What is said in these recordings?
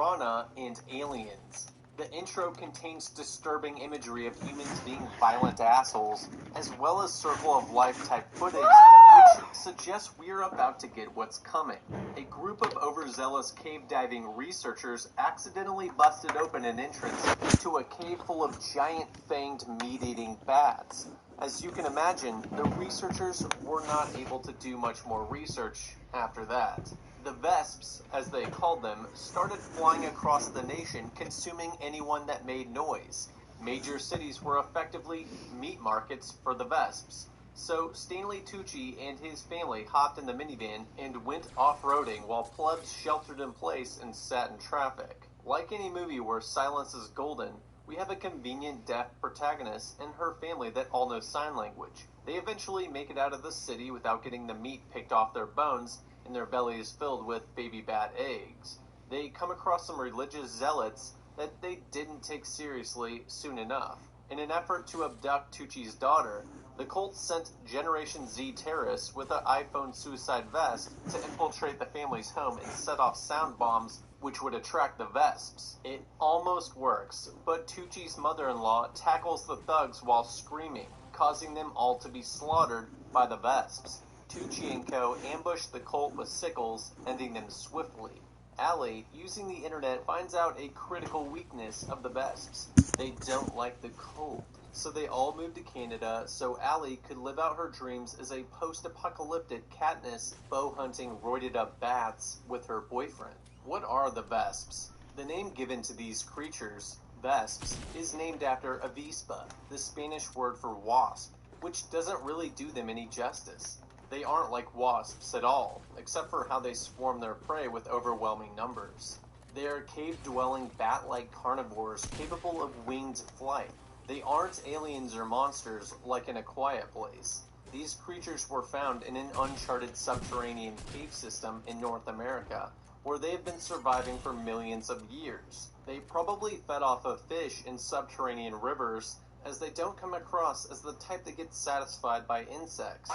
piranha, and aliens. The intro contains disturbing imagery of humans being violent assholes, as well as Circle of Life type footage, which suggests we're about to get what's coming. A group of overzealous cave diving researchers accidentally busted open an entrance to a cave full of giant fanged meat-eating bats. As you can imagine, the researchers were not able to do much more research after that. The Vesps, as they called them, started flying across the nation, consuming anyone that made noise. Major cities were effectively meat markets for the Vesps. So Stanley Tucci and his family hopped in the minivan and went off-roading while plebs sheltered in place and sat in traffic. Like any movie where silence is golden, we have a convenient deaf protagonist and her family that all know sign language. They eventually make it out of the city without getting the meat picked off their bones, and their bellies filled with baby bat eggs. They come across some religious zealots that they didn't take seriously soon enough. In an effort to abduct Tucci's daughter, the cult sent Generation Z terrorists with an iPhone suicide vest to infiltrate the family's home and set off sound bombs which would attract the Vesps. It almost works, but Tucci's mother-in-law tackles the thugs while screaming, causing them all to be slaughtered by the Vesps. Tucci and co. ambush the cult with sickles, ending them swiftly. Allie, using the internet, finds out a critical weakness of the Vesps. They don't like the cold. So they all moved to Canada so Allie could live out her dreams as a post-apocalyptic Katniss bow-hunting roided-up bats with her boyfriend. What are the Vesps? The name given to these creatures, Vesps, is named after avispa, the Spanish word for wasp, which doesn't really do them any justice. They aren't like wasps at all, except for how they swarm their prey with overwhelming numbers. They are cave-dwelling bat-like carnivores capable of winged flight. They aren't aliens or monsters like in A Quiet Place. These creatures were found in an uncharted subterranean cave system in North America, where they have been surviving for millions of years. They probably fed off of fish in subterranean rivers, as they don't come across as the type that gets satisfied by insects.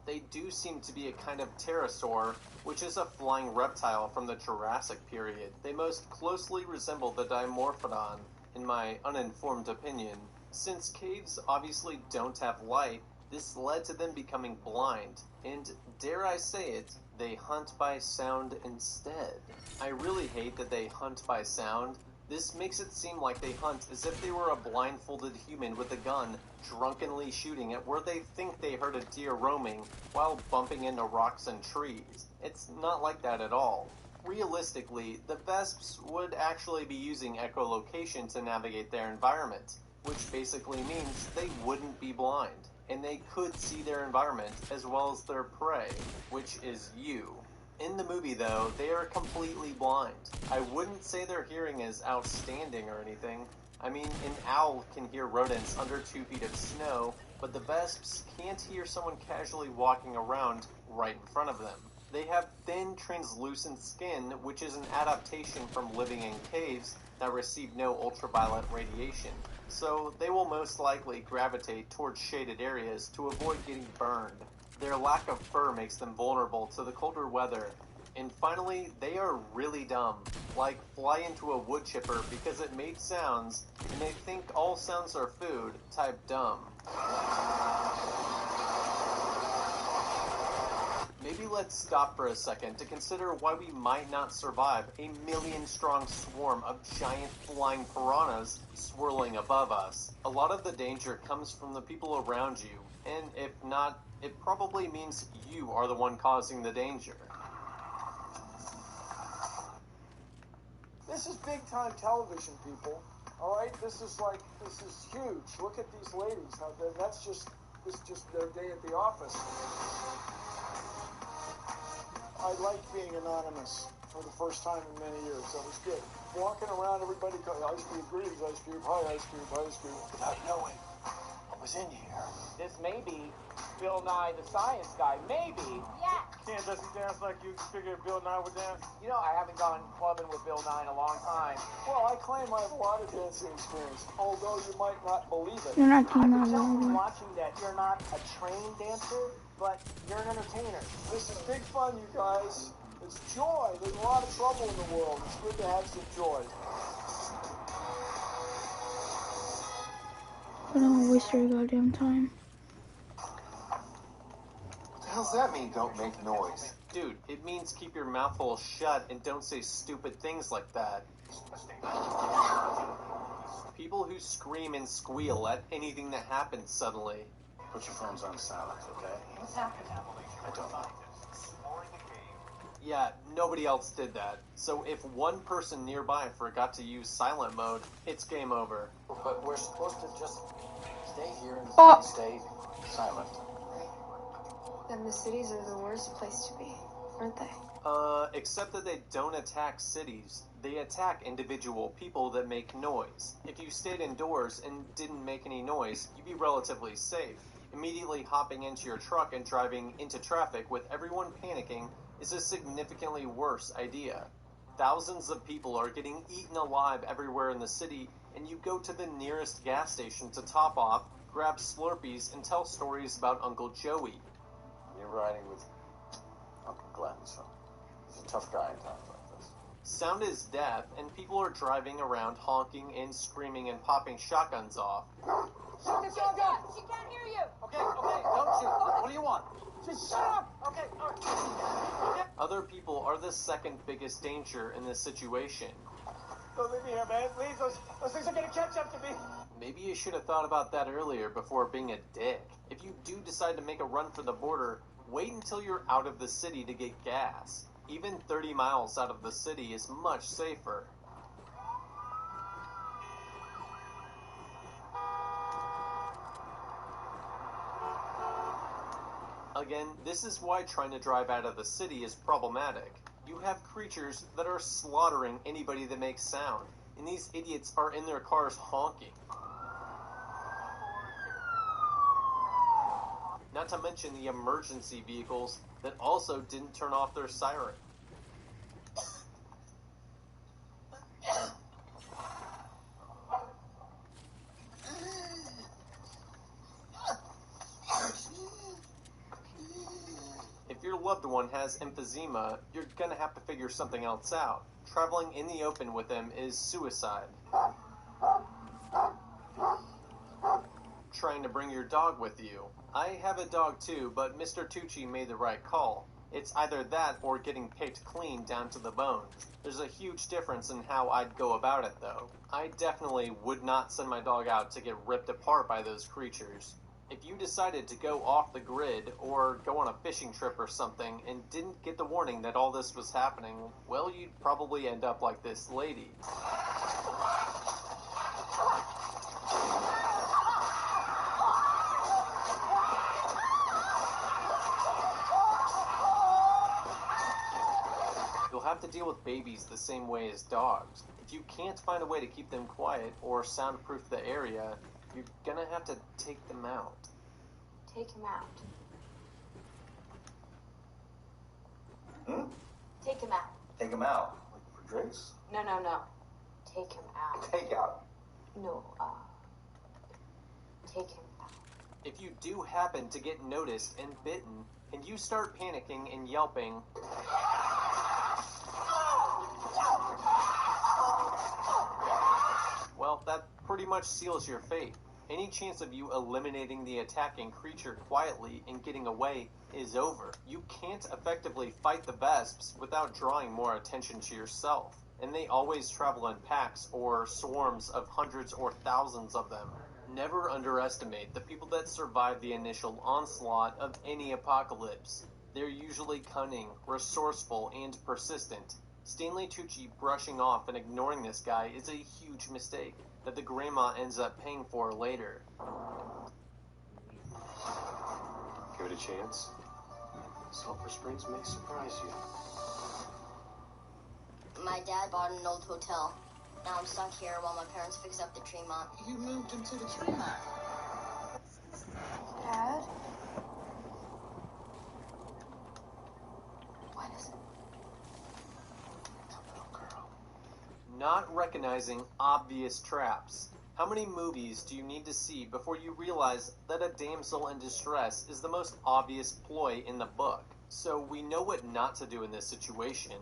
They do seem to be a kind of pterosaur, which is a flying reptile from the Jurassic period. They most closely resemble the Dimorphodon, in my uninformed opinion. Since caves obviously don't have light, this led to them becoming blind, and dare I say it, they hunt by sound instead. I really hate that they hunt by sound. This makes it seem like they hunt as if they were a blindfolded human with a gun, drunkenly shooting at where they think they heard a deer roaming while bumping into rocks and trees. It's not like that at all. Realistically, the Vesps would actually be using echolocation to navigate their environment, which basically means they wouldn't be blind, and they could see their environment as well as their prey, which is you. In the movie, though, they are completely blind. I wouldn't say their hearing is outstanding or anything. I mean, an owl can hear rodents under 2 feet of snow, but the Vesps can't hear someone casually walking around right in front of them. They have thin, translucent skin, which is an adaptation from living in caves that receive no ultraviolet radiation, so they will most likely gravitate towards shaded areas to avoid getting burned. Their lack of fur makes them vulnerable to the colder weather. And finally, they are really dumb. Like, fly into a wood chipper because it made sounds, and they think all sounds are food, type dumb. Maybe let's stop for a second to consider why we might not survive a million-strong swarm of giant flying piranhas swirling above us. A lot of the danger comes from the people around you, and if not, it probably means you are the one causing the danger. This is big-time television, people. All right, this is huge. Look at these ladies. Now, this is just their day at the office. I like being anonymous for the first time in many years. That was good. Walking around, everybody going, ice cube, greetings, ice cube, hi, ice cube, ice cube, without knowing what was in here. This may be Bill Nye the Science Guy. Maybe. Yeah. Can't does he dance like you figured Bill Nye would dance? You know, I haven't gone clubbing with Bill Nye in a long time. Well, I claim I have a lot of dancing experience, although you might not believe it. You're not I team can up tell from anymore. watching that you're not a trained dancer, but you're an entertainer. This is big fun, you guys. It's joy. There's a lot of trouble in the world. It's good to have some joy. I don't waste your goddamn time. What the hell's that mean, don't make noise? Dude, it means keep your mouth hole shut and don't say stupid things like that. People who scream and squeal at anything that happens suddenly. Put your phones on silent, okay? What's happening? I don't know. Yeah, nobody else did that. So if one person nearby forgot to use silent mode, it's game over. But we're supposed to just stay here and Oh. stay silent. Then the cities are the worst place to be, aren't they? Except that they don't attack cities. They attack individual people that make noise. If you stayed indoors and didn't make any noise, you'd be relatively safe. Immediately hopping into your truck and driving into traffic with everyone panicking is a significantly worse idea. Thousands of people are getting eaten alive everywhere in the city, and you go to the nearest gas station to top off, grab Slurpees, and tell stories about Uncle Joey. You're riding with Uncle Glenn, so he's a tough guy in times like this. Sound is deaf, and people are driving around honking and screaming and popping shotguns off. Shut the dog up! She can't hear you! Okay, don't shoot. What do you want? Just shut up! Okay, all right. Other people are the second biggest danger in this situation. Don't leave me here, man. Please, those things are gonna catch up to me. Maybe you should have thought about that earlier before being a dick. If you do decide to make a run for the border, wait until you're out of the city to get gas. Even 30 miles out of the city is much safer. Again, this is why trying to drive out of the city is problematic. You have creatures that are slaughtering anybody that makes sound, and these idiots are in their cars honking. Not to mention the emergency vehicles that also didn't turn off their siren. If your loved one has emphysema, you're gonna have to figure something else out. Traveling in the open with them is suicide. Trying to bring your dog with you. I have a dog too, but Mr. Tucci made the right call. It's either that or getting picked clean down to the bone. There's a huge difference in how I'd go about it though. I definitely would not send my dog out to get ripped apart by those creatures. If you decided to go off the grid or go on a fishing trip or something and didn't get the warning that all this was happening, well, you'd probably end up like this lady. You'll have to deal with babies the same way as dogs. If you can't find a way to keep them quiet or soundproof the area, you're gonna have to take them out. Take him out. Take him out. Take him out. Like for drinks? No. Take him out. Take out. No, take him out. If you do happen to get noticed and bitten, and you start panicking and yelping, well, that pretty much seals your fate. Any chance of you eliminating the attacking creature quietly and getting away is over. You can't effectively fight the Vesps without drawing more attention to yourself, and they always travel in packs or swarms of hundreds or thousands of them. Never underestimate the people that survive the initial onslaught of any apocalypse. They're usually cunning, resourceful, and persistent. Stanley Tucci brushing off and ignoring this guy is a huge mistake that the grandma ends up paying for later. Give it a chance. Sulphur Springs may surprise you. My dad bought an old hotel. Now I'm stuck here while my parents fix up the Tremont. You moved into the Tremont. Dad? What is it? Not recognizing obvious traps. How many movies do you need to see before you realize that a damsel in distress is the most obvious ploy in the book? So we know what not to do in this situation.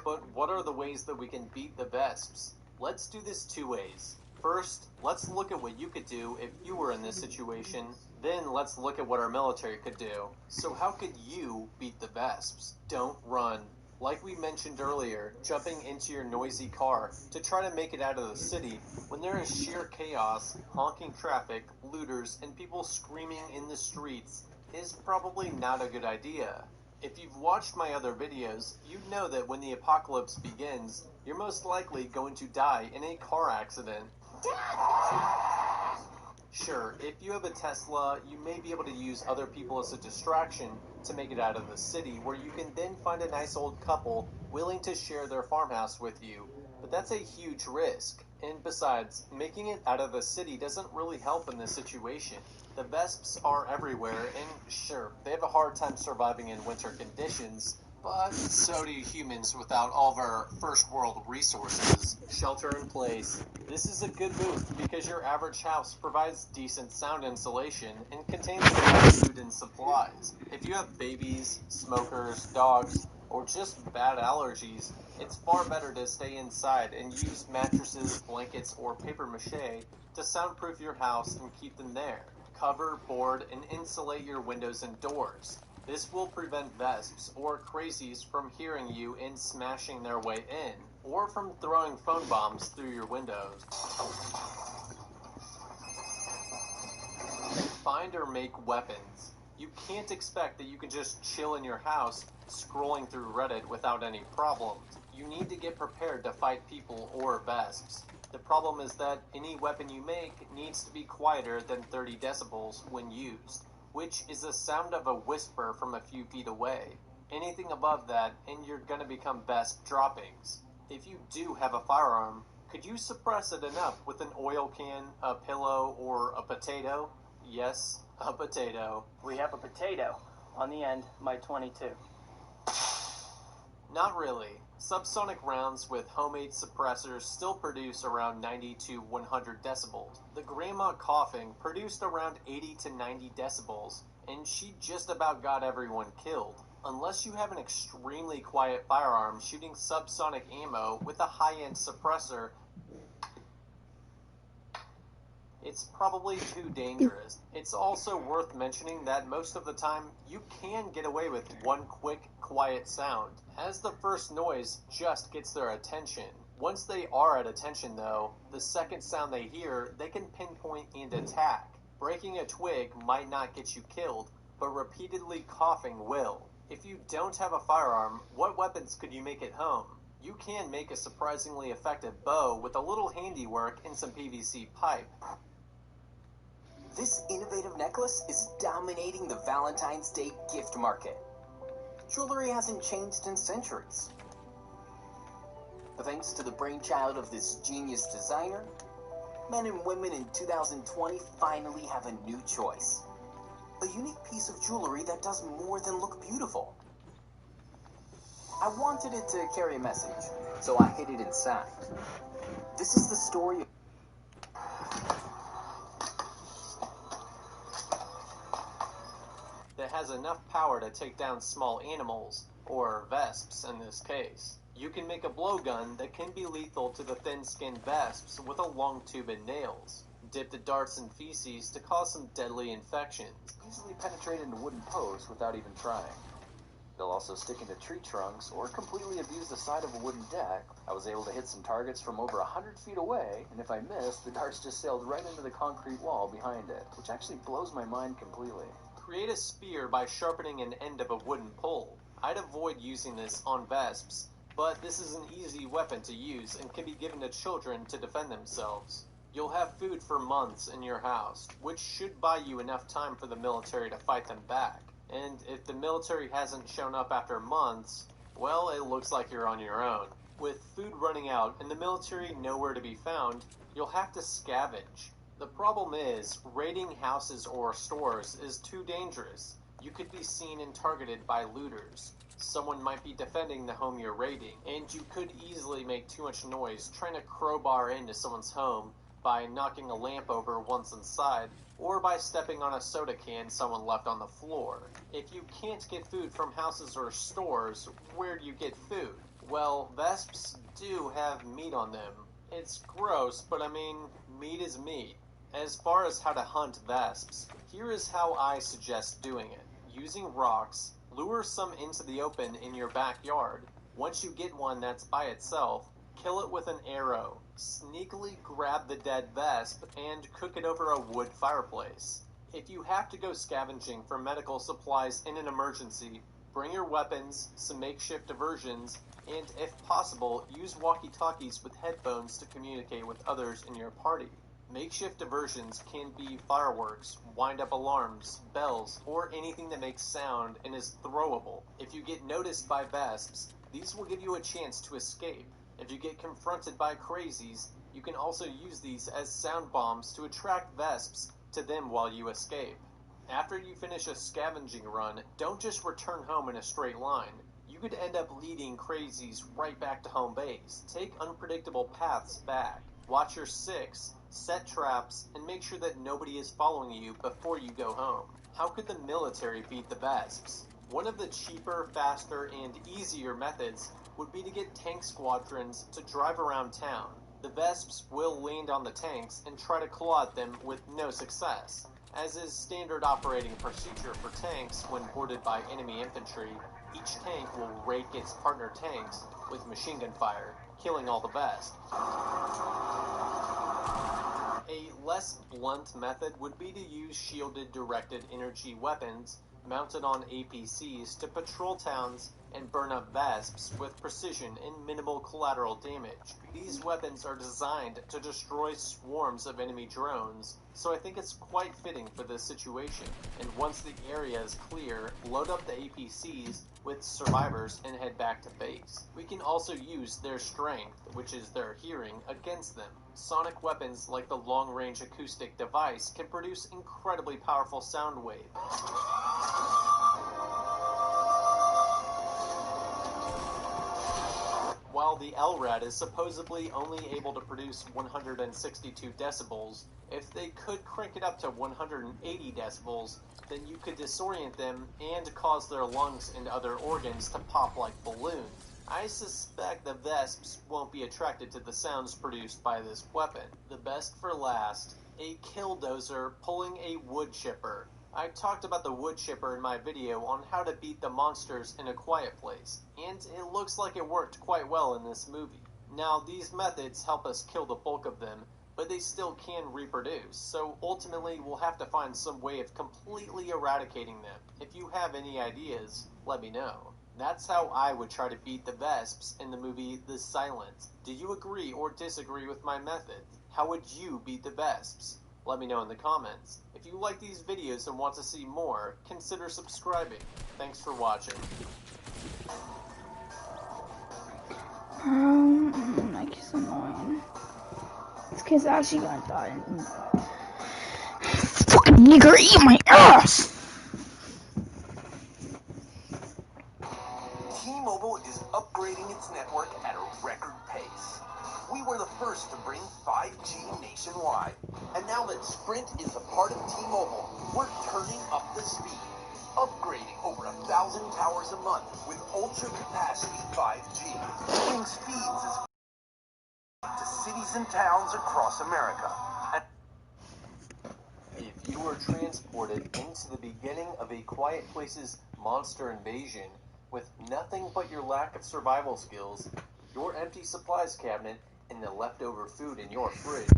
But what are the ways that we can beat the Vesps? Let's do this two ways. First, let's look at what you could do if you were in this situation. Then let's look at what our military could do. So how could you beat the Vesps? Don't run. Like we mentioned earlier, jumping into your noisy car to try to make it out of the city when there is sheer chaos, honking traffic, looters, and people screaming in the streets is probably not a good idea. If you've watched my other videos, you'd know that when the apocalypse begins, you're most likely going to die in a car accident. Sure, if you have a Tesla, you may be able to use other people as a distraction to make it out of the city, where you can then find a nice old couple willing to share their farmhouse with you. But that's a huge risk. And besides, making it out of the city doesn't really help in this situation. The Vesps are everywhere, and sure, they have a hard time surviving in winter conditions, but so do humans without all of our first world resources. Shelter in place. This is a good move because your average house provides decent sound insulation and contains enough food and supplies. If you have babies, smokers, dogs, or just bad allergies, it's far better to stay inside and use mattresses, blankets, or paper mache to soundproof your house and keep them there. Cover, board, and insulate your windows and doors. This will prevent Vesps or crazies from hearing you and smashing their way in, or from throwing phone bombs through your windows. Find or make weapons. You can't expect that you can just chill in your house scrolling through Reddit without any problems. You need to get prepared to fight people or Vesps. The problem is that any weapon you make needs to be quieter than 30 decibels when used, which is the sound of a whisper from a few feet away. Anything above that, and you're gonna become Vesp droppings. If you do have a firearm, could you suppress it enough with an oil can, a pillow, or a potato? Yes, a potato. We have a potato. On the end, my 22. Not really. Subsonic rounds with homemade suppressors still produce around 90 to 100 decibels. The grandma coughing produced around 80 to 90 decibels, and she just about got everyone killed. Unless you have an extremely quiet firearm shooting subsonic ammo with a high-end suppressor, it's probably too dangerous. It's also worth mentioning that most of the time, you can get away with one quick, quiet sound, as the first noise just gets their attention. Once they are at attention, though, the second sound they hear, they can pinpoint and attack. Breaking a twig might not get you killed, but repeatedly coughing will. If you don't have a firearm, what weapons could you make at home? You can make a surprisingly effective bow with a little handiwork and some PVC pipe. This innovative necklace is dominating the Valentine's Day gift market. Jewelry hasn't changed in centuries. But thanks to the brainchild of this genius designer, men and women in 2020 finally have a new choice. A unique piece of jewelry that does more than look beautiful. I wanted it to carry a message, so I hid it inside. This is the story of that has enough power to take down small animals, or Vesps in this case. You can make a blowgun that can be lethal to the thin-skinned Vesps with a long tube and nails. Dip the darts in feces to cause some deadly infections. Easily penetrate into wooden posts without even trying. They'll also stick into tree trunks or completely abuse the side of a wooden deck. I was able to hit some targets from over 100 feet away, and if I missed, the darts just sailed right into the concrete wall behind it, which actually blows my mind completely. Create a spear by sharpening an end of a wooden pole. I'd avoid using this on Vesps, but this is an easy weapon to use and can be given to children to defend themselves. You'll have food for months in your house, which should buy you enough time for the military to fight them back. And if the military hasn't shown up after months, well, it looks like you're on your own. With food running out and the military nowhere to be found, you'll have to scavenge. The problem is, raiding houses or stores is too dangerous. You could be seen and targeted by looters. Someone might be defending the home you're raiding, and you could easily make too much noise trying to crowbar into someone's home by knocking a lamp over once inside, or by stepping on a soda can someone left on the floor. If you can't get food from houses or stores, where do you get food? Well, vesps do have meat on them. It's gross, but I mean, meat is meat. As far as how to hunt vesps, here is how I suggest doing it. Using rocks, lure some into the open in your backyard. Once you get one that's by itself, kill it with an arrow. Sneakily grab the dead vesp and cook it over a wood fireplace. If you have to go scavenging for medical supplies in an emergency, bring your weapons, some makeshift diversions, and if possible, use walkie-talkies with headphones to communicate with others in your party. Makeshift diversions can be fireworks, wind-up alarms, bells, or anything that makes sound and is throwable. If you get noticed by vesps, these will give you a chance to escape. If you get confronted by crazies, you can also use these as sound bombs to attract vesps to them while you escape. After you finish a scavenging run, don't just return home in a straight line. You could end up leading crazies right back to home base. Take unpredictable paths back. Watch your six, set traps, and make sure that nobody is following you before you go home. How could the military beat the vesps? One of the cheaper, faster, and easier methods would be to get tank squadrons to drive around town. The vesps will land on the tanks and try to claw at them with no success. As is standard operating procedure for tanks when boarded by enemy infantry, each tank will rake its partner tanks with machine gun fire, killing all the vesps. A less blunt method would be to use shielded directed energy weapons mounted on APCs to patrol towns and burn up vesps with precision and minimal collateral damage. These weapons are designed to destroy swarms of enemy drones, so I think it's quite fitting for this situation. And once the area is clear, load up the APCs with survivors and head back to base. We can also use their strength, which is their hearing, against them. Sonic weapons like the long-range acoustic device can produce incredibly powerful sound waves. While the LRAD is supposedly only able to produce 162 decibels, if they could crank it up to 180 decibels, then you could disorient them and cause their lungs and other organs to pop like balloons. I suspect the vesps won't be attracted to the sounds produced by this weapon. The best for last, a killdozer pulling a wood chipper. I talked about the wood chipper in my video on how to beat the monsters in A Quiet Place, and it looks like it worked quite well in this movie. Now, these methods help us kill the bulk of them, but they still can reproduce, so ultimately we'll have to find some way of completely eradicating them. If you have any ideas, let me know. That's how I would try to beat the vesps in the movie The Silent. Do you agree or disagree with my method? How would you beat the vesps? Let me know in the comments. If you like these videos and want to see more, consider subscribing. Thanks for watching. Like, it's annoying. This kid's actually gonna die. Fucking nigger, eat my ass! T-Mobile is upgrading its network at a record pace. We were the first to bring 5G nationwide. And now that Sprint is a part of T-Mobile, we're turning up the speed. Upgrading over 1,000 towers a month with ultra-capacity 5G. Bringing speeds to cities and towns across America. If you were transported into the beginning of A Quiet Place's monster invasion with nothing but your lack of survival skills, your empty supplies cabinet, and the leftover food in your fridge,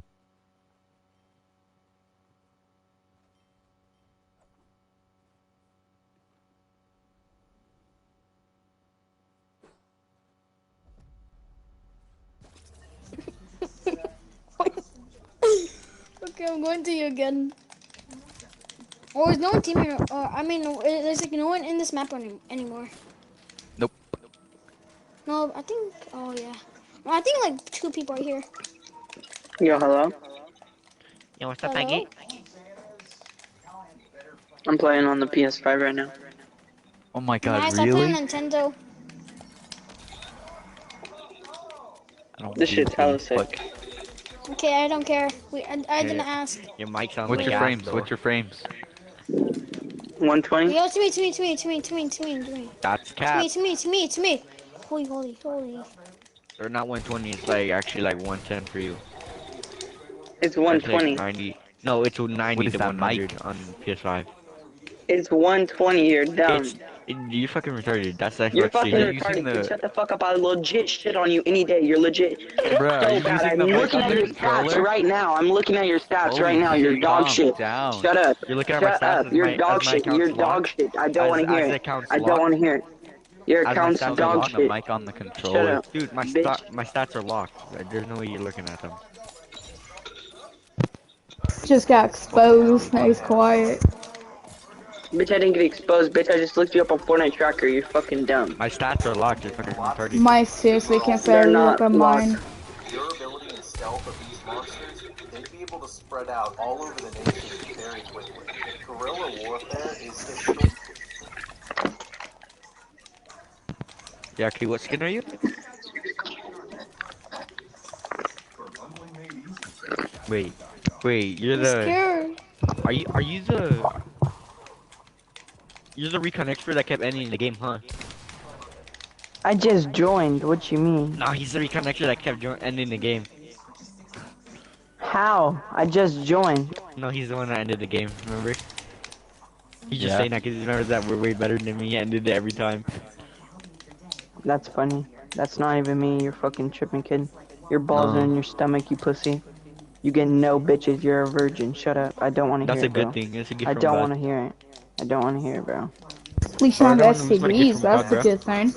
Okay, I'm going to you again. Oh, there's no one team here. There's like no one in this map anymore. Nope. No, I think. Oh yeah. No, I think like 2 people are here. Yo, hello? Yo, what's up, Hello? Peggy? I'm playing on the PS5 right now. Oh my god, Nice, really? I play on Nintendo. I don't This believe shit's hella you, sick. Okay, I don't care. I didn't Yeah, ask. your mic sounds What's like your ass, frames? though. What's your frames? 120. Yo, to me, to me, to me, to me, to me, to me, to me. That's To me, cap. to me, to me, to me. Holy, holy, holy. Or not 120, it's like actually like 110 for you. It's That's like 120. 90. No, it's What 90 is to that, 100 Mike? on PS5. It's 120. You're dumb. You're fucking retarded. That's the You're Xbox fucking Series Are you X. using retarded, kid. the... Shut the fuck up. I legit shit on you any day. You're legit Bruh, are so you bad. using I'm the mic looking on at the your stats controller? right now. I'm looking at your stats right Holy now. You're shit, dog calm shit. down. Shut up. You're looking at my Shut stats up. You're as dog my shit. You're account's dog locked. shit. I don't want to hear As the it. account's I don't locked. want to hear it. Your As my account's stats are Sounds like you're dog locked. using the shit. mic on the Shut controller. up, Dude, bitch. my stats are locked. There's no way you're looking at them. Just got exposed. Now he's quiet. Bitch, I didn't get exposed. Bitch, I just looked you up on Fortnite Tracker. You're fucking dumb. My stats are locked. You're fucking retarded. My seriously can't say I They're look not at locked. mine. Durability and stealth of these monsters, they'd be able to spread out all over the nation very quickly. Guerrilla warfare is historic. Yeah, okay, what skin are you? Wait, you're I'm the... scared. Are you the... You're the recon expert that kept ending the game, huh? I just joined. What you mean? Nah, he's the recon expert that kept ending the game. How? I just joined. No, he's the one that ended the game, remember? He's just Yeah. saying that because he remembers that we're way better than me. He ended it every time. That's funny. That's not even me. You're fucking tripping, kid. Your balls are No. in your stomach, you pussy. You get no bitches. You're a virgin. Shut up. I don't want to That's hear a it, good bro. thing. That's a gift I from don't God. want to hear it. I don't want to hear it, bro. At least you Bro, don't have everyone knows what a gift STDs. from That's God, the bro. good thing.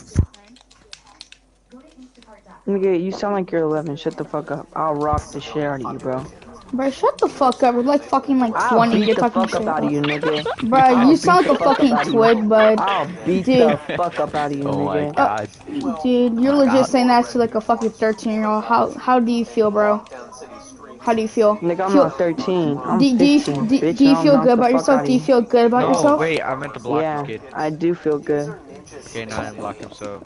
Nigga, you sound like you're 11. Shut the fuck up. I'll rock the shit out of you, bro. Bro, shut the fuck up. We're like fucking like I'll 20. beat You're the talking fuck up shit. out of you, nigga. Bro, I'll you beat sound the like a fuck up fucking out of you. twig, bud. I'll beat Dude. the fuck up out of you, Oh my nigga. god. Dude, you're legit saying that to like a fucking 13-year-old. How do you feel, bro? How do you feel? Nigga, I'm not 13. I'm Do, 15, bitch, do and you I'll feel knock good the about fuck out yourself? of Do you you. feel good about No, yourself? wait, I meant to block this Yeah, kid. I do feel good. Okay, now I unblocked him, so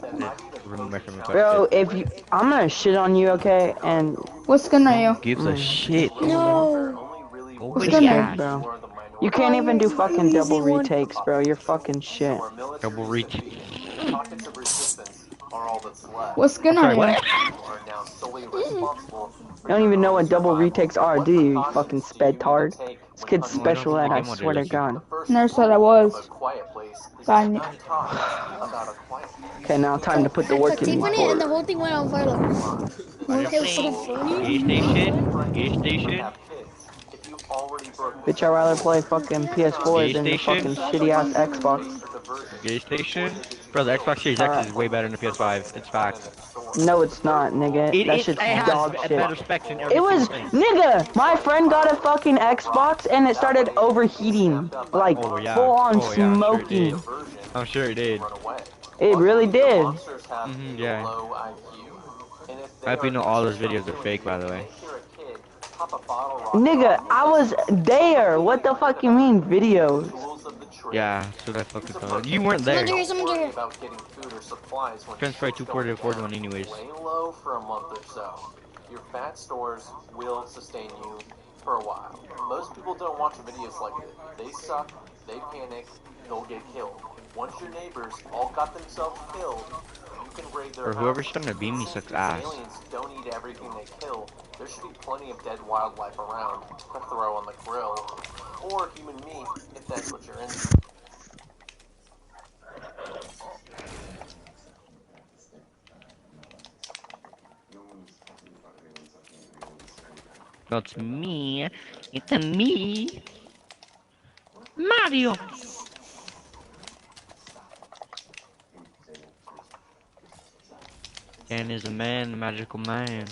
remove my friend request. Bro, if you, I'm gonna shit on you, okay? And What skin are you? Gives a shit. No. What Nobody skin are you? asked. bro, you can't Oh, even you're do the fucking easy double one. retakes, bro. You're fucking shit. Double reach. Pockets of resistance are all that's left. What skin I'm are sorry, you? what? You are now solely responsible for You don't your even know own what double survival. retakes are, What do you, you precautions fucking do you need to spedtard? take This when kid's hunting Oh, I don't special think the ed, I game moderator swear to lets you. God. The first Never said I rule of a was. quiet place is God, to not talk about a quiet place. Okay, now time to put the I work tried in, taping it and the boys. whole thing went on viral. I just It was so playing funny. Gay Station. Gay Station. If you've already broken Bitch, I'd rather play fucking PS4 Gay than the Station. fucking shitty ass Xbox. Gay Station. Bro, the Xbox Series X Alright. is way better than the PS5. It's facts. No, it's not, nigga. That shit's It has dog shit. better specs in every It single was, thing. nigga, my friend got a fucking Xbox and it started overheating. Like, Oh yeah. full on Oh yeah, I'm sure it did. smoking. I'm sure it did. It really did. Yeah. I hope you know all those videos are fake, by the way. Nigga, I was there. What the fuck you mean, videos? Yeah, so that fucking thought. You weren't there. Someone here. Transfer 240 to 41 anyways. Lay low for a month or so. Your fat stores will sustain you for a while. Most people don't watch videos like this. They suck, they panic, they'll get killed. Once your neighbors all got themselves killed, you can raid their Or whoever's house. trying to beat me sucks Since ass. aliens don't eat everything they kill, there should be plenty of dead wildlife around to throw on the grill. Or human meat, if that's what you're into. No, it's me. It's me. Mario. Dan is a man, a magical man.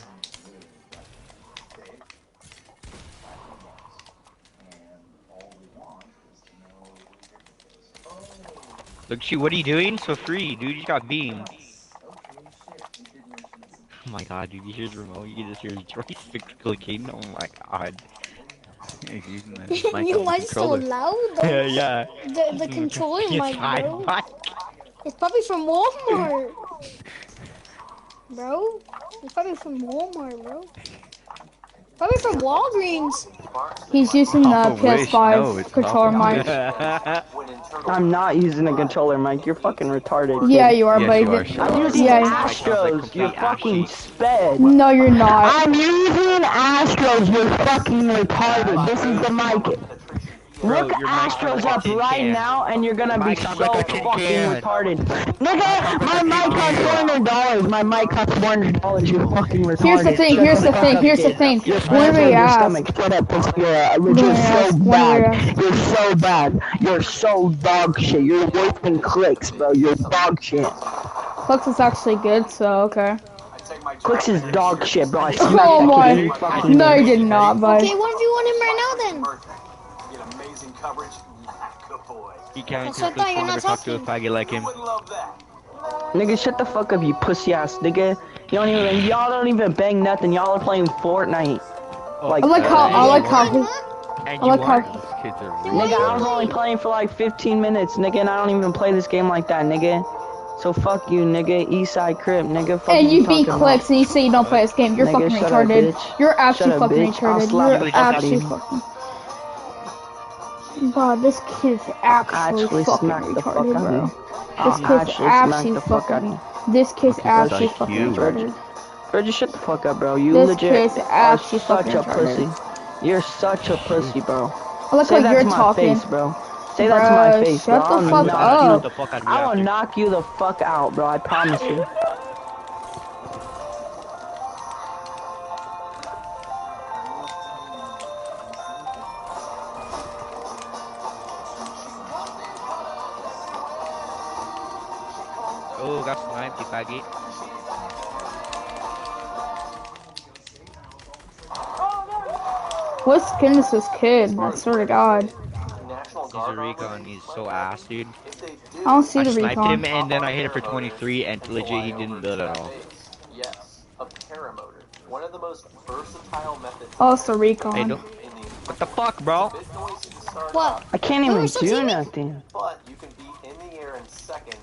Look, shoot, what are you doing? So free, dude. You just got beamed. Oh my god, dude. You hear the remote? You can just hear joystick clicking. Oh my god. He's using the mic on You the might so controller. loud. Yeah, yeah. The controller mic, Ps5 bro. mic. It's probably from Walmart. Bro. It's probably from Walmart, bro. Probably from Walgreens. He's using the PS5 controller mic. I'm not using a controller mic. You're fucking retarded, kid. Yeah, you are, Yes, buddy. you are. I'm using Yeah. Astros. You're fucking sped. No, you're not. I'm using Astros. You're fucking retarded. This is the mic. Bro, Look your mic sounds Astros like a up tin right can. now, and you're gonna be Mic so sounds like a tin fucking can. retarded. Nigga, my mic costs $400. My mic costs $400. You're fucking retarded. Here's the thing. Here's the thing. Here's the thing. You're When we ask, stomach. Shut up, pussy. You're so bad. You're so bad. You're so dog shit. You're wasting clicks, bro. You're dog shit. Clicks is actually good, so okay. Clicks is dog shit, bro. I smacked Oh that kid in my! fucking No, you did not, bud. Okay, 1v1 him right now then. Get amazing coverage. Good boy. He can't That's what I thought, you're not talk to a talking. faggot like him. Nigga, shut the fuck up, you pussy ass nigga. Y'all don't even bang nothing. Y'all are playing Fortnite. I like how Nigga, I was only playing for like 15 minutes, nigga, and I don't even play this game like that, nigga. So fuck you, nigga. Eastside Crib, nigga. Fuck and you beat talking Clicks about? and you say you don't play this game. You're Nigga, fucking shut up, retarded. bitch. You're actually Shut up, fucking bitch. I'll retarded. slap the You're fuck out of actually you. fucking. Bro, this kid is actually fucking smack the fuck retarded, out bro. of you. This kid's actually fucking. This kid's actually fucking retarded. Bro, just shut the fuck up, bro. You This legit kid's are actually such fucking a pussy. You're such a pussy, bro. I like Say how that you're to my talking. face, bro. Say that to my face, bro. Shut the fuck up. I will knock you the fuck out, bro. I promise you. Oh, got sniped, you faggot. What skin is this kid? I swear to God. He's a recon, he's so ass, dude. I don't see I the sniped recon. him and then I hit it for 23 and legit he didn't build at all. Yes, a paramotor. One of the most versatile methods. Oh, it's the recon. Hey, what the fuck, bro? What? I can't even do nothing. But you can be in the air in seconds.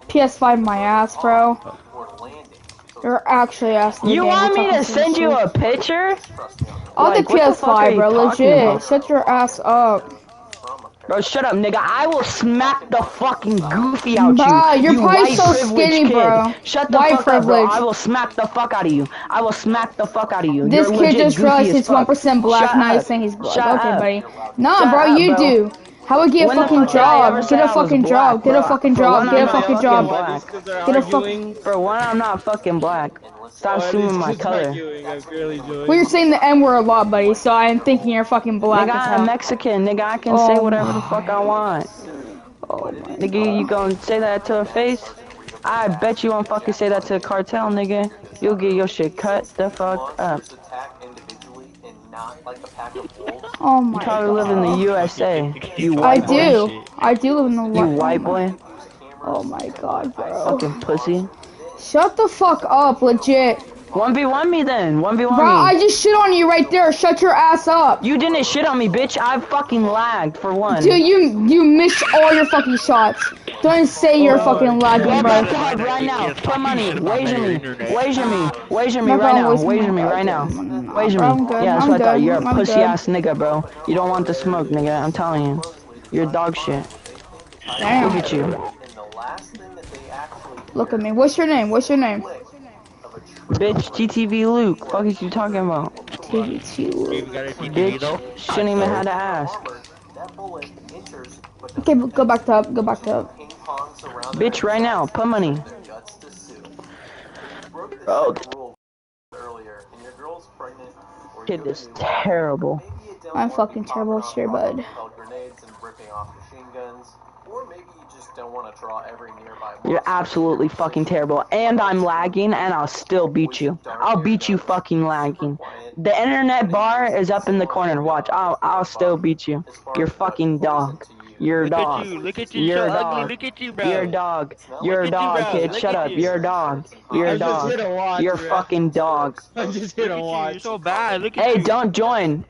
PS5 my ass, bro. You're actually asking the You game. want me to send you a picture? On the Like, what the fuck are PS5, you bro. talking Legit. about? Shut your ass up. Bro, shut up, nigga. I will smack the fucking goofy out Bruh, you. you're You probably white so privileged skinny, kid. bro. Shut the White fuck up, bro. privilege. I will smack the fuck out of you. I will smack the fuck out of you. This You're kid legit just goofy realized as he's fuck. 1% black. Shut Now he's up. saying he's black. Shut Okay, up. buddy. Nah, Shut bro, up, you bro. do. How about get a When the fucking fuck did I ever job? say Get a I was fucking job. black, Get a bro? fucking For job. one, Get a I'm not fucking fucking job. black. Get a fuck. For one, I'm not fucking black. Stop assuming my color. Well, you're saying the N word a lot, buddy, so I'm thinking you're fucking black Nigga, as I'm hell. Mexican. Nigga, I can say whatever the fuck I want. Oh my Nigga, you gonna say that to her face? I bet you won't fucking say that to the cartel, nigga. You'll get your shit cut the fuck up. Oh You my probably live in the God. USA. You I white boy. do. I do live in the You white boy. Oh my God, bro. Fucking pussy. Shut the fuck up, legit. 1v1 me then. 1v1 Bro, I me. just shit on you right there. Shut your ass up. You didn't shit on me, bitch. I fucking lagged for one. Dude, you missed all your fucking shots. Don't say you're fucking lagging, Go bro. back to hard right now. Put money. Wager me. Wager me. Wager me I'm not right gonna now. waste my Wager me money. right now. Nah, Wager bro, me. I'm good. Yeah, that's I'm what I thought. good. You're a I'm pussy good. ass nigga, bro. You don't want the smoke, nigga. I'm telling you. You're dog shit. Damn. Look at you. Look at me. What's your name? What's your name? Bitch, TTV Luke. Fuck is you talking about? TTV Luke. Bitch, shouldn't even have to ask. Okay, go back to up. Go back to up. Bitch, right now. Put money. Bro, kid is terrible. I'm fucking terrible shit, bud. You're absolutely fucking terrible. And I'm lagging, and I'll still beat you. I'll beat you fucking lagging. The internet bar is up in the corner. Watch. I'll still beat you. You're fucking dog. You're a dog. Look at you, You're a so ugly. dog. Look at you, bro. You're a dog. You're a dog, kid. Look Shut at up. you. You're a dog. You're a dog. You're a fucking dog. I just hit a watch. You're so bad. Look at Hey, you. don't join.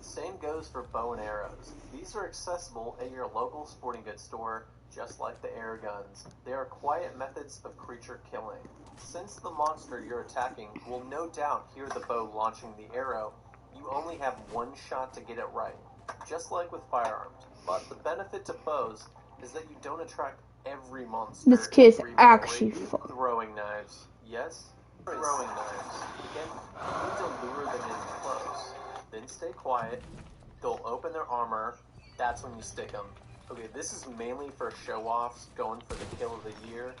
Same goes for bow and arrows. These are accessible at your local sporting goods store Just like the air guns, they are quiet methods of creature killing. Since the monster you're attacking will no doubt hear the bow launching the arrow, you only have one shot to get it right, just like with firearms. But the benefit to bows is that you don't attract every monster. This kid's actually throwing knives. Yes, throwing knives. Again, you need to lure them in close. Then stay quiet. They'll open their armor. That's when you stick them. Okay, this is mainly for show-offs going for the kill of the year.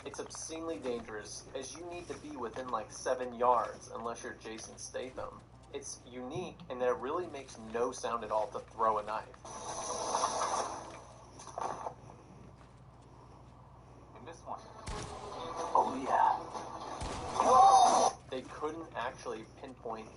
It's obscenely dangerous, as you need to be within like 7 yards unless you're Jason Statham. It's unique in that it really makes no sound at all to throw a knife. In this one. Oh yeah. They couldn't actually pinpoint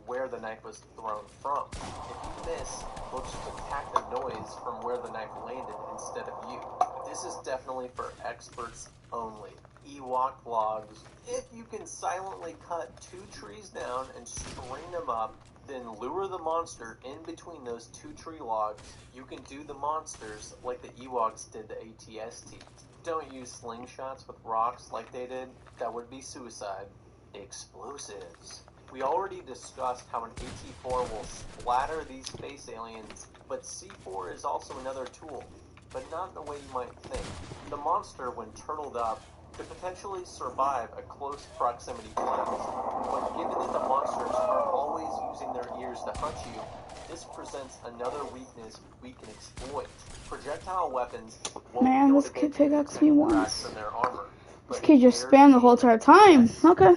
where the knife was thrown from. If you miss, they'll just attack the noise from where the knife landed instead of you. This is definitely for experts only. Ewok vlogs. If you can silently cut 2 trees down and string them up, then lure the monster in between those 2 tree logs, you can do the monsters like the Ewoks did the ATSTs. Don't use slingshots with rocks like they did. That would be suicide. Explosives. We already discussed how an AT-4 will splatter these space aliens, but C4 is also another tool, but not in the way you might think. The monster, when turtled up, could potentially survive a close proximity blast, but given that the monsters are always using their ears to hunt you, this presents another weakness we can exploit. Projectile weapons won't be able to get cracks in their armor. This kid just spammed the whole entire time. Okay.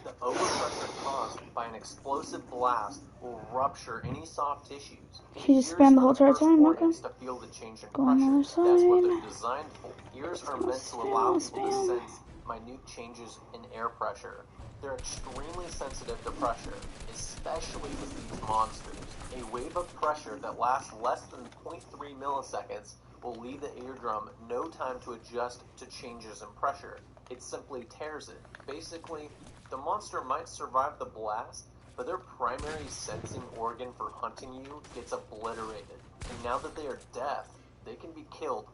The overpressure caused by an explosive blast will rupture any soft tissues. He just spammed the whole entire time. Okay. To feel the change in Go on the other pressure. That's what they're side. designed for. Ears are meant to allow people to sense minute changes in air pressure. They're extremely sensitive to pressure, especially with these monsters. A wave of pressure that lasts less than 0.3 milliseconds will leave the eardrum no time to adjust to changes in pressure. It simply tears it. Basically, the monster might survive the blast, but their primary sensing organ for hunting you gets obliterated. And now that they are deaf, they can be killed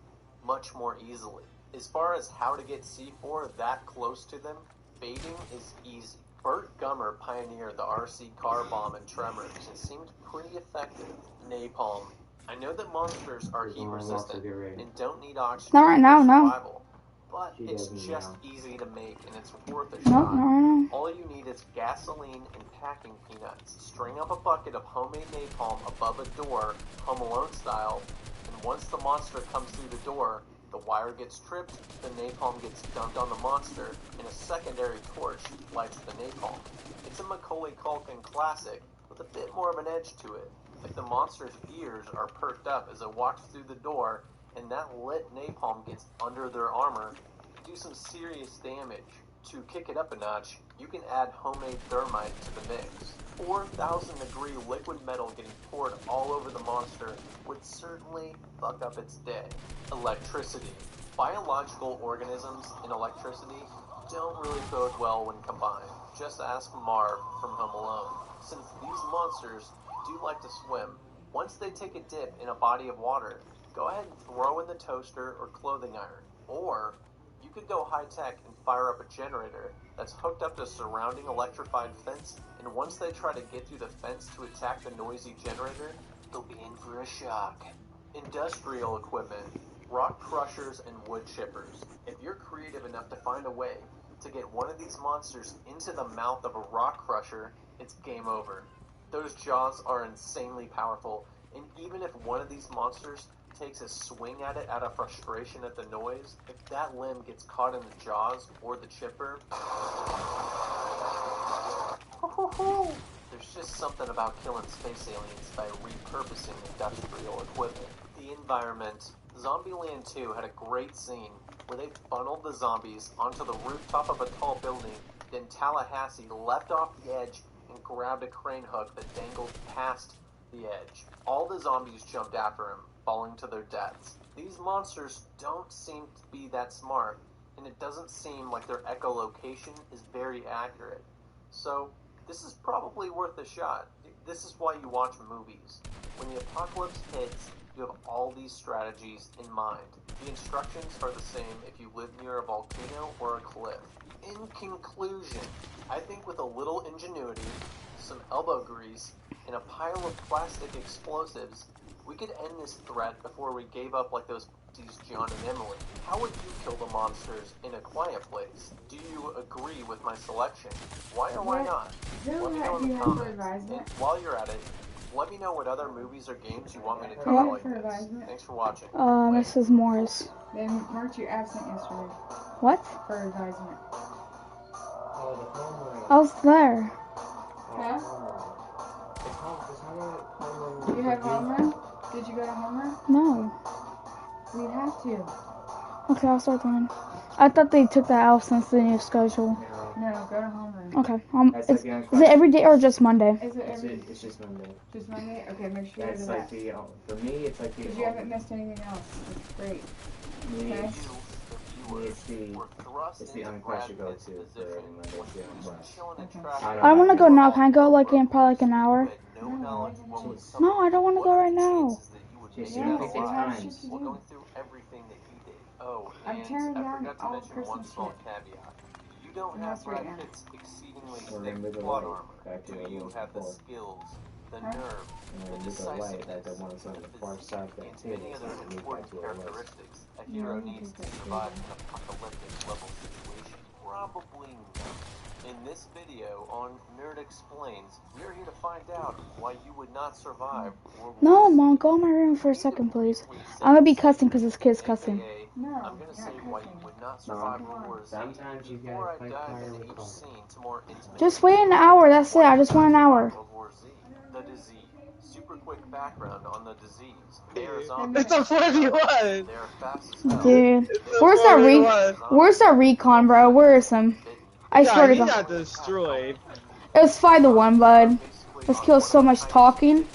much more easily. As far as how to get C4 that close to them, baiting is easy. Burt Gummer pioneered the RC car bomb in Tremors and seemed pretty effective. Napalm. I know that monsters are heat resistant and don't need oxygen Not right now, for no. survival, but it's just easy to make and it's worth a shot. Not right now. All you need is gasoline and packing peanuts. String up a bucket of homemade napalm above a door, Home Alone style, and once the monster comes through the door, the wire gets tripped, the napalm gets dumped on the monster, and a secondary torch lights the napalm. It's a Macaulay Culkin classic with a bit more of an edge to it. If the monster's ears are perked up as it walks through the door, and that lit napalm gets under their armor, it can do some serious damage. To kick it up a notch, you can add homemade thermite to the mix. 4,000 degree liquid metal getting poured all over the monster would certainly fuck up its day. Electricity. Biological organisms and electricity don't really bode well when combined. Just ask Marv from Home Alone. Since these monsters do like to swim, once they take a dip in a body of water, go ahead and throw in the toaster or clothing iron. Or you could go high-tech and fire up a generator that's hooked up to a surrounding electrified fence, and once they try to get through the fence to attack the noisy generator, they'll be in for a shock. Industrial equipment, rock crushers and wood chippers. If you're creative enough to find a way to get one of these monsters into the mouth of a rock crusher, it's game over. Those jaws are insanely powerful, and even if one of these monsters takes a swing at it out of frustration at the noise, if that limb gets caught in the jaws or the chipper, there's just something about killing space aliens by repurposing industrial equipment. The environment. Zombieland 2 had a great scene where they funneled the zombies onto the rooftop of a tall building, then Tallahassee leapt off the edge and grabbed a crane hook that dangled past the edge. All the zombies jumped after him, falling to their deaths. These monsters don't seem to be that smart, and it doesn't seem like their echolocation is very accurate. So, this is probably worth a shot. This is why you watch movies. When the apocalypse hits, you have all these strategies in mind. The instructions are the same if you live near a volcano or a cliff. In conclusion, I think with a little ingenuity, some elbow grease, and a pile of plastic explosives, we could end this threat before we gave up like those John and Emily. How would you kill the monsters in a quiet place? Do you agree with my selection? Why or why not? Let me know in the comments. And while you're at it, let me know what other movies or games you want me to cover like this. Thanks for watching. Mrs. Morris. They marked you absent yesterday. What? For advisement. I was there. Huh? You have homeroom? Did you go to homeroom? No. We'd have to. Okay, I'll start then. I thought they took that out since the new schedule. No, go to homeroom. Okay. Is it every day or just Monday? It's just Monday. Just Monday? Okay, make sure you go to like that. for me, it's like the. Because you haven't missed anything else. It's great. Okay? It's the only class you go to for every Monday. It's the only class. I don't want to go now. Can I go like in probably like an hour? No, I don't want to go right now. Going through everything that you did. Oh, and I forgot to mention one small caveat. You don't have Brad Pitt's exceedingly thick plot armor. Do you have the skills, the nerve, the decisiveness, the physique, and many other important characteristics a hero needs to survive an apocalyptic level situation? Probably not. In this video on Nerd Explains, we are here to find out why you would not survive World War No, Z. Mom, go in my room for a second, please. I'm gonna be cussing because this kid's cussing. I'm gonna say why you would not survive World War Z. Sometimes you Before I gotta dive fire into with each call. scene to more intimate Just wait an hour. That's it. I just want an hour. World War Z. The disease. Super quick background on the disease. They are zombies. It's a 41. They are fast as hell. Dude, where's that recon, bro? Where is him? I swear to he God. got destroyed. It was 5-1, bud. This kills so much talking.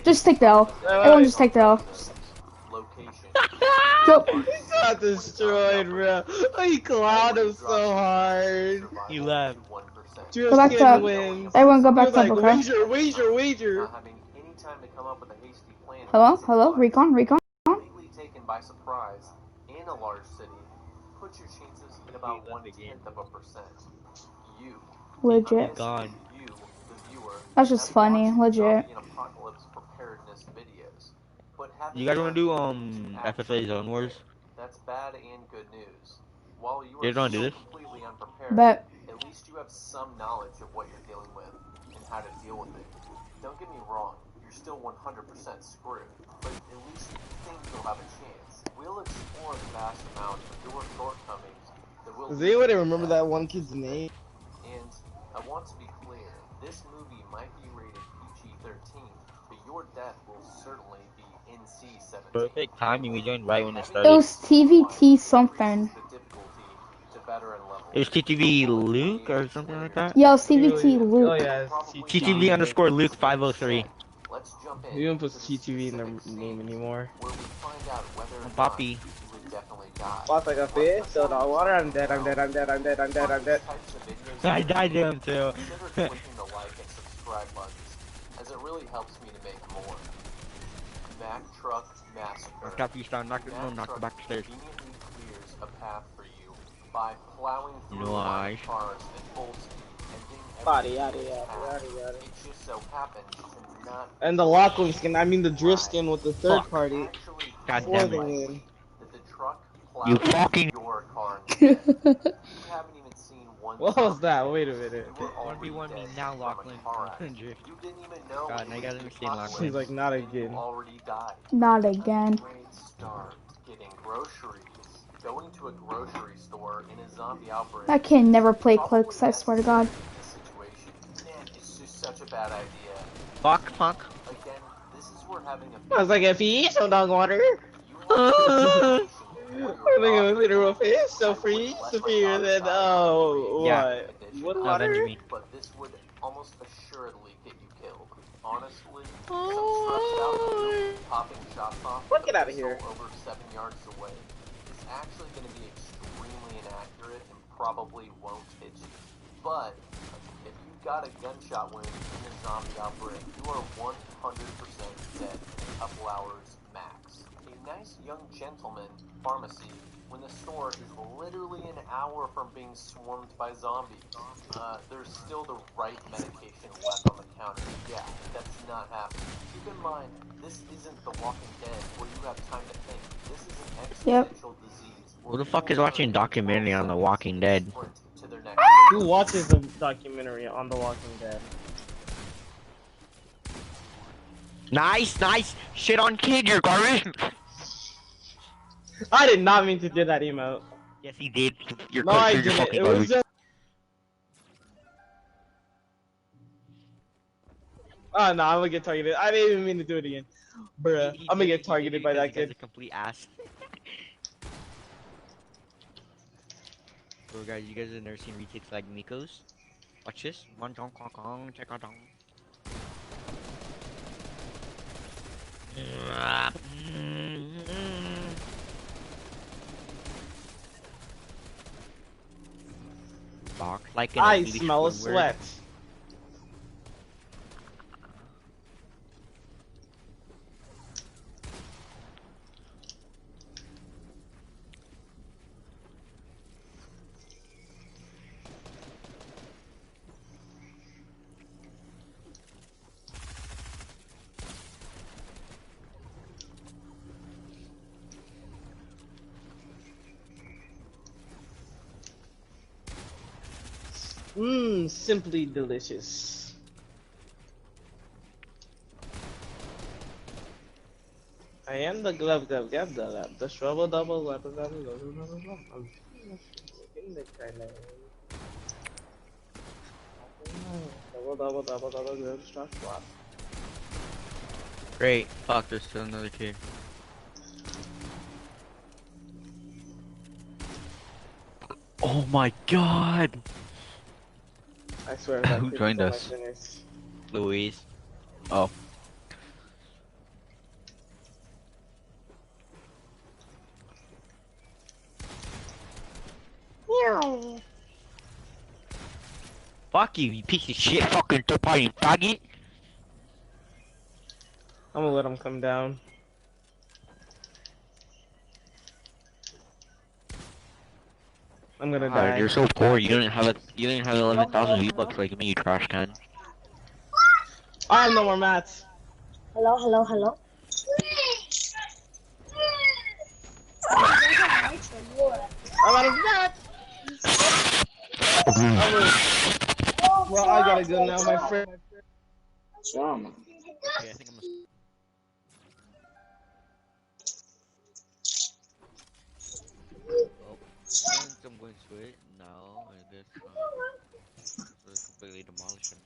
Just take the L. Everyone just take the L. He got destroyed, bro. He clowned him so hard. He left. Go back to up. Everyone go back to up, okay? Wager. Hello? Recon? Completely taken by surprise in a large city. Put your chances at about 0.1%. You. Legit. God. You, the viewer. That's just funny. Legit. Apocalypse preparedness videos. But You guys wanna do FFA Zone Wars? That's bad and good news. While you You are don't do still this? completely unprepared, Bet. at least you have some knowledge of what you're dealing with and how to deal with it. Don't get me wrong, you're still 100% screwed, but at least you think you'll have a chance. We'll explore the vast amount of your shortcomings that will. Does anybody remember that one kid's name? And I want to be clear, this movie might be rated PG-13, but your death will certainly be NC-17. Perfect timing. We joined right when it It started. was TVT something. It was TTV Luke or something like that? Yo, CVT Luke. Oh yeah, TTV underscore Luke 503. You don't put TTV in their name anymore. Poppy. Lost like a fish, so the water. I'm dead. I died to him too. As it really helps me to make more. Mack Truck Massacre. Knock the back stairs. Conveniently clears a path for you by plowing through Nice. cars and bolts and Yada. It just so happens to not. And the Lachlan skin, I mean the drift skin with the third party. God For damn the it. win. That the truck You plows fucking. your car instead. You haven't even seen one. What was that? Wait a minute. You were already 1v1 me dead now, from a Lachlan. car accident. Drift. You didn't even know. God, I gotta understand Lachlan. He's like, not and again. you already died. Not again. Great start getting groceries. Going to a grocery store in a zombie outbreak. That kid never played clicks, I swear to God. It's just such a bad idea. Fuck. Again, this is where having a I was like, if he eats some dog water. I think it was literal fish, so free, superior than, what? Yeah. What water? But this would almost assuredly get you killed. Honestly, some stressed out dude popping shots off What? Get out of here. over 7 yards away is actually going to be extremely inaccurate and probably won't hit you. But if you got a gunshot wound in a zombie outbreak, you are 100% dead in a couple hours max. A nice young gentleman pharmacy when the store is literally an hour from being swarmed by zombies. There's still the right medication left on the counter. Yeah, that's not happening. Keep in mind, this isn't The Walking Dead where you have time to think. This is an existential disease. Who the fuck is watching a documentary on The Walking Dead? Who watches a documentary on The Walking Dead? Nice, nice. Shit on kid, you're garbage. I did not mean to do that emote. Yes, he did. You're No, I you're didn't. fucking It was garbage. just. Oh no, I'm gonna get targeted. I didn't even mean to do it again. Bruh, I'm gonna get targeted by that He's a kid. complete ass. Bro, guys, you guys have never seen retakes like Miko's? Watch this. One dong kong kong, check out dong. Bark like an I English smell a Squidward. sweat. Mmm, simply delicious. I am the glove the shovel double weapon I'm in the kind of double. Great. Fuck, there's still another kid. Oh my god! I swear. Who joined us? Louise. Oh. Fuck you, you piece of shit, fucking third-party faggot! I'm gonna let him come down. I'm gonna die. You're so poor. You didn't have 11,000 V-Bucks like me, you trash can. I have no more mats. Hello, hello, hello. I'm out of mats. Well, I gotta go now, my friend. Okay, I think I'm gonna... Since I'm going to it now, I guess let's completely demolish him.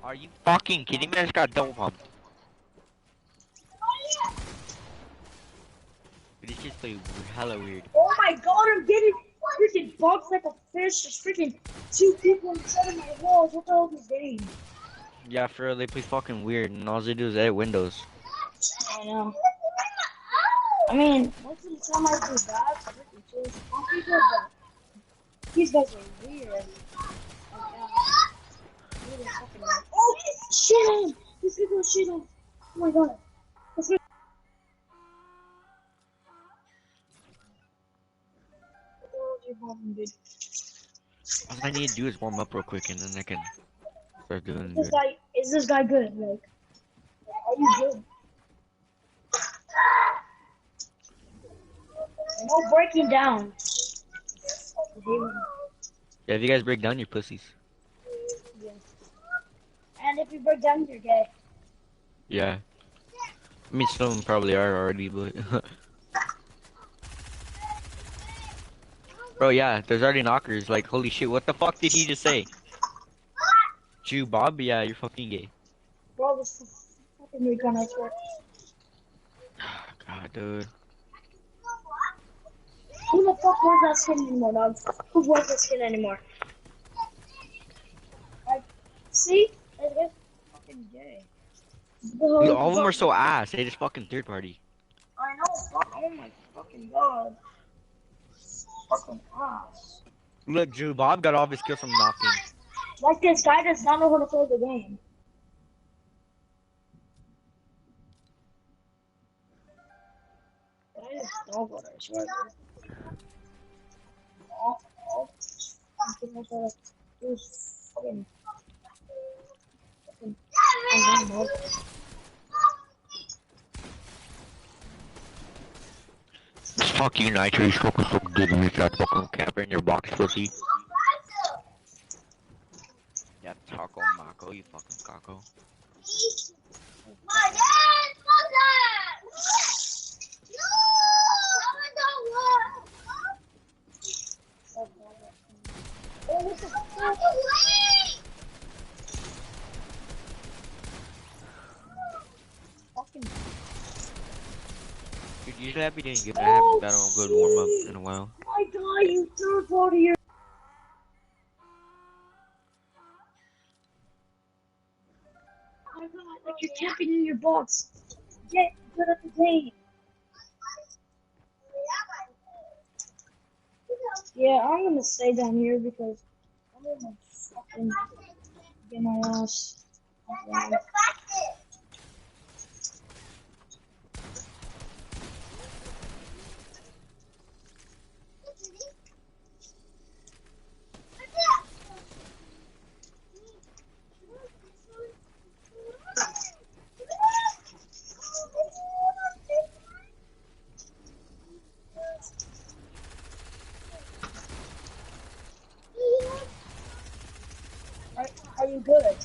Are you fucking kidding me? I just got double pumped. This just play hella weird. Oh my god, I'm getting freaking bugs like a fish. There's freaking 2 people inside of my walls. What the hell is this game? Yeah, for real, they play fucking weird, and all they do is edit windows. I know. I mean, most of the time I do that. Freaking chase some people, but these guys are weird. Oh, shit on him! These people are shit on him. Oh my god. All I need to do is warm up real quick, and then I can start doing This good. guy, is this guy good? Like, are you good? No breaking down. Yeah, if you guys break down, you're pussies. Yeah. And if you break down, you're gay. Yeah. I mean, some of them probably are already, but... Bro, yeah, there's already knockers. Like, holy shit, what the fuck did he just say? Jew Bob, yeah, you're fucking gay. Bro, this is fucking recon, I swear. God, dude. Who the fuck wears that skin anymore, dog? Who wears that skin anymore? Like, see? It's fucking gay. Dude, all of them are so ass. They just fucking third party. I know, fuck, oh my fucking god. Fucking ass. Look, Jew Bob got all of his skill from knocking. Like, this guy does not know how to play the game. That is dog water, I swear. Oh. Fuck you, Nitro. You fucking giving me that fucking camper in your box, pussy. Yeah, Taco Mako, you fucking caco. Dude, usually I'd be doing good, but I haven't done a good warm up in a while. My god, you third party. My god, like you're camping in your box. Get good at the game. Yeah, I'm gonna stay down here because I'm gonna fucking get my ass. Are you good?